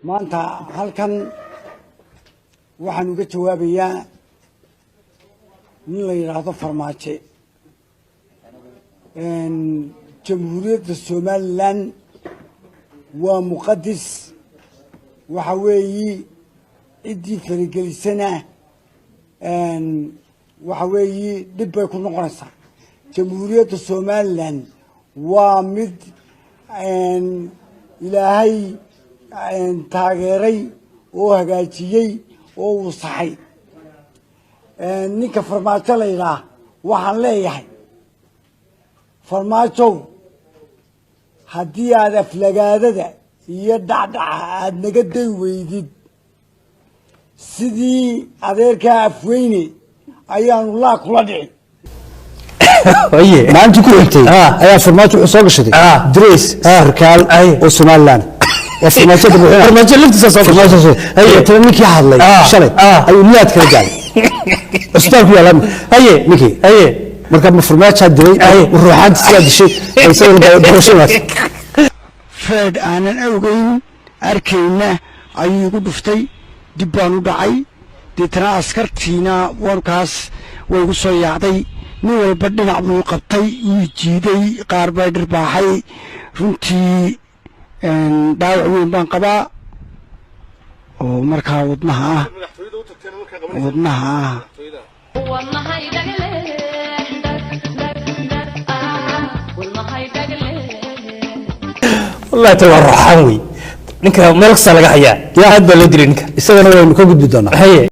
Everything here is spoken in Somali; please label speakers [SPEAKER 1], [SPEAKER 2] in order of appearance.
[SPEAKER 1] maanta halkan waxaan uga jawaabayaa nin la yiraahdo Farmaajo jamhuuriyadda Somaliland waa muqaddis waxa weeyi cidii faragelisana waxa weeyi dib bay ku noqonaysaa jamhuuriyadda Somaliland waa mid ilaahay taageeray oo hagaajiyay oo uu saxay ninka Farmaajo la yiraahdo waxaan leeyahay Farmaajo haddii aad aflagaadada iyo dhacdhaca aad naga day weydid sidii adeerka afweyne ayaanu laa kula dhici
[SPEAKER 2] ما أنت كنتي أيا فرماجو حصول شدي دريس سركال أو سومالان وفرماجو فرماجو لفت ساسو فرماجو هي ترى ميكي حاضلي شلي أيو نيات كذا جالي أستاذ يا لم هي ميكي هي مركب فرماجو هدري وروحانت سياد شيء يسوي بروشيمات
[SPEAKER 1] فد أنا أوجين أركينا أيو قدفتي دبانو دعي دتنا أسكرتينا وركاس ويقصي يعطي نور بدنا عبد قبطي يجيدي قارب درباحي رنتي داوعين بانقبا ومركا ودنها
[SPEAKER 2] والله تبع الرحاوي نكره ملك صالح حياه يا هذا اللي يدري نكره
[SPEAKER 1] استغنى وين كوجد بدنا